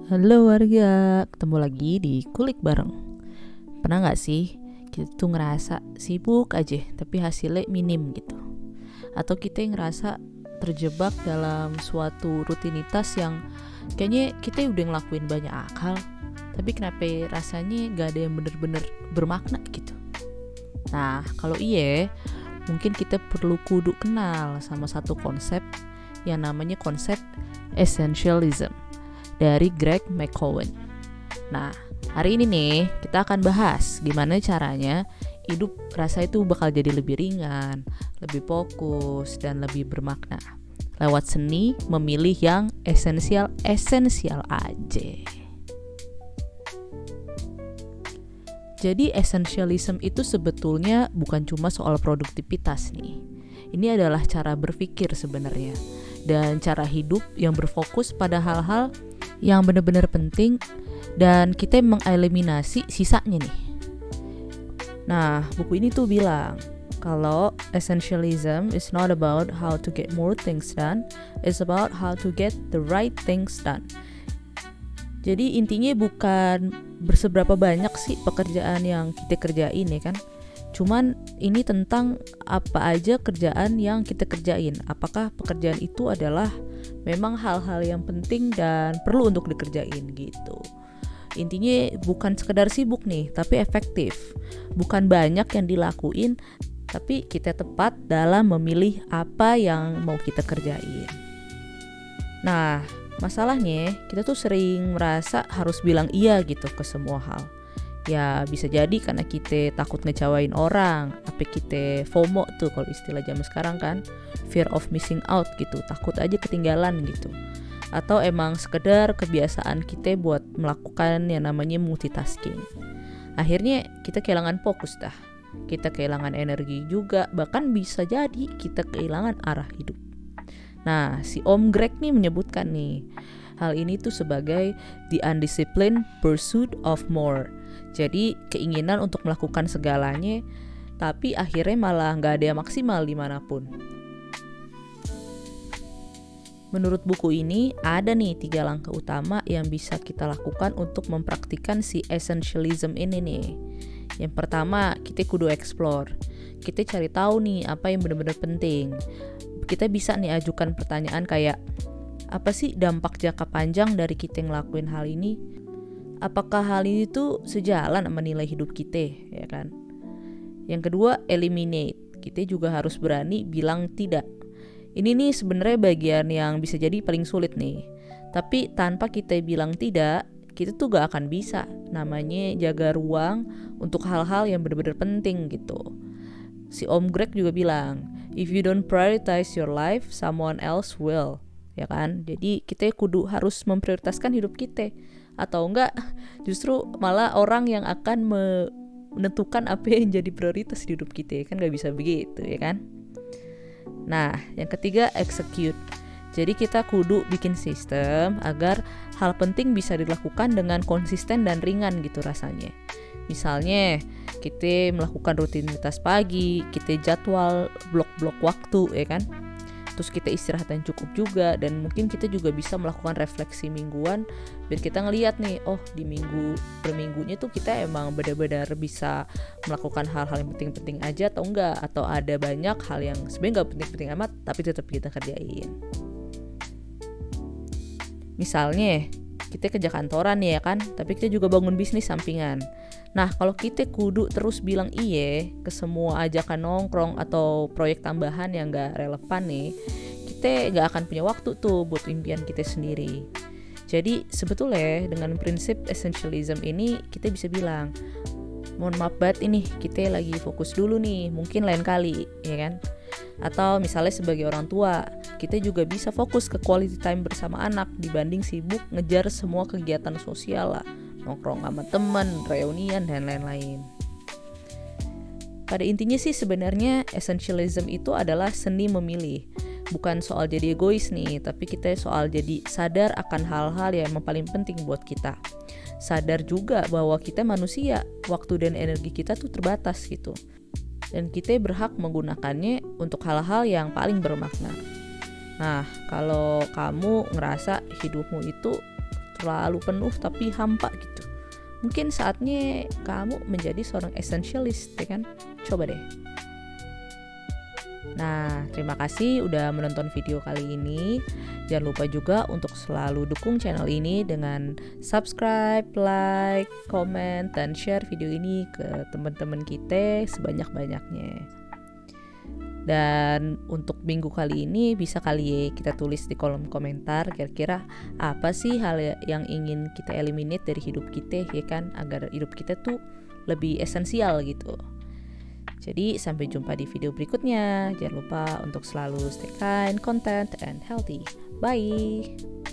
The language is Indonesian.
Halo warga, ketemu lagi di Kulik Bareng. Pernah gak sih kita tuh ngerasa sibuk aja tapi hasilnya minim gitu? Atau kita yang ngerasa terjebak dalam suatu rutinitas yang kayaknya kita udah ngelakuin banyak hal, tapi kenapa rasanya gak ada yang bener-bener bermakna gitu? Nah, kalau iya, mungkin kita perlu kudu kenal sama satu konsep yang namanya konsep essentialism dari Greg McKeown. Nah, hari ini nih kita akan bahas gimana caranya hidup rasa itu bakal jadi lebih ringan, lebih fokus, dan lebih bermakna lewat seni memilih yang esensial aja. Jadi essentialism itu sebetulnya bukan cuma soal produktivitas nih. Ini adalah cara berpikir sebenarnya, dan cara hidup yang berfokus pada hal-hal yang benar-benar penting dan kita mengeliminasi sisanya nih. Nah, buku ini tuh bilang kalau essentialism is not about how to get more things done, it's about how to get the right things done. Jadi intinya bukan berseberapa banyak sih pekerjaan yang kita kerjain ya kan. Cuman ini tentang apa aja kerjaan yang kita kerjain. Apakah pekerjaan itu adalah memang hal-hal yang penting dan perlu untuk dikerjain gitu. Intinya bukan sekedar sibuk nih, tapi efektif. Bukan banyak yang dilakuin, tapi kita tepat dalam memilih apa yang mau kita kerjain. Nah, masalahnya kita tuh sering merasa harus bilang iya gitu ke semua hal. Ya bisa jadi karena kita takut ngecewain orang, apa kita FOMO tuh kalau istilah zaman sekarang kan, fear of missing out gitu, takut aja ketinggalan gitu. Atau emang sekedar kebiasaan kita buat melakukan yang namanya multitasking. Akhirnya kita kehilangan fokus dah, kita kehilangan energi juga, bahkan bisa jadi kita kehilangan arah hidup. Nah, si Om Greg nih menyebutkan nih, hal ini tuh sebagai the undisciplined pursuit of more. Jadi keinginan untuk melakukan segalanya, tapi akhirnya malah gak ada yang maksimal dimanapun. Menurut buku ini, ada nih 3 langkah utama yang bisa kita lakukan untuk mempraktikkan si essentialism ini nih. Yang pertama, kita kudu explore. Kita cari tahu nih apa yang benar-benar penting. Kita bisa nih ajukan pertanyaan kayak, apa sih dampak jangka panjang dari kita ngelakuin hal ini? Apakah hal ini tuh sejalan sama nilai hidup kita, ya kan? Yang kedua, eliminate. Kita juga harus berani bilang tidak. Ini nih sebenarnya bagian yang bisa jadi paling sulit nih. Tapi tanpa kita bilang tidak, kita tuh gak akan bisa. Namanya jaga ruang untuk hal-hal yang benar-benar penting gitu. Si Om Greg juga bilang, if you don't prioritize your life, someone else will. Ya kan? Jadi kita kudu harus memprioritaskan hidup kita. Atau enggak justru malah orang yang akan menentukan apa yang jadi prioritas di hidup kita. Kan gak bisa begitu ya kan. Nah, yang ketiga, execute. Jadi kita kudu bikin sistem agar hal penting bisa dilakukan dengan konsisten dan ringan gitu rasanya. Misalnya kita melakukan rutinitas pagi, kita jadwal blok-blok waktu ya kan. Terus kita istirahat yang cukup juga, dan mungkin kita juga bisa melakukan refleksi mingguan biar kita ngelihat nih, oh di minggu per minggunya tuh kita emang benar-benar bisa melakukan hal-hal yang penting-penting aja atau enggak, atau ada banyak hal yang sebenarnya nggak penting-penting amat tapi tetap kita kerjain. Misalnya kita kerja kantoran ya kan, tapi kita juga bangun bisnis sampingan. Nah, kalau kita kudu terus bilang iye ke semua ajakan nongkrong atau proyek tambahan yang gak relevan nih, kita gak akan punya waktu tuh buat impian kita sendiri. Jadi sebetulnya dengan prinsip essentialism ini kita bisa bilang, mohon maaf banget ini kita lagi fokus dulu nih, mungkin lain kali ya kan. Atau misalnya sebagai orang tua, kita juga bisa fokus ke quality time bersama anak dibanding sibuk ngejar semua kegiatan sosial lah, nongkrong sama teman, reunian, dan lain-lain. Pada intinya sih sebenarnya essentialism itu adalah seni memilih. Bukan soal jadi egois nih, tapi kita soal jadi sadar akan hal-hal yang paling penting buat kita. Sadar juga bahwa kita manusia, waktu dan energi kita tuh terbatas gitu. Dan kita berhak menggunakannya untuk hal-hal yang paling bermakna. Nah, kalau kamu ngerasa hidupmu itu terlalu penuh tapi hampa gitu. Mungkin saatnya kamu menjadi seorang essentialist, ya kan? Coba deh. Nah, terima kasih udah menonton video kali ini. Jangan lupa juga untuk selalu dukung channel ini dengan subscribe, like, comment, dan share video ini ke teman-teman kita sebanyak-banyaknya. Dan untuk minggu kali ini bisa kali ya kita tulis di kolom komentar kira-kira apa sih hal yang ingin kita eliminate dari hidup kita, ya kan, agar hidup kita tuh lebih esensial gitu. Jadi sampai jumpa di video berikutnya. Jangan lupa untuk selalu stay kind, content, and healthy. Bye!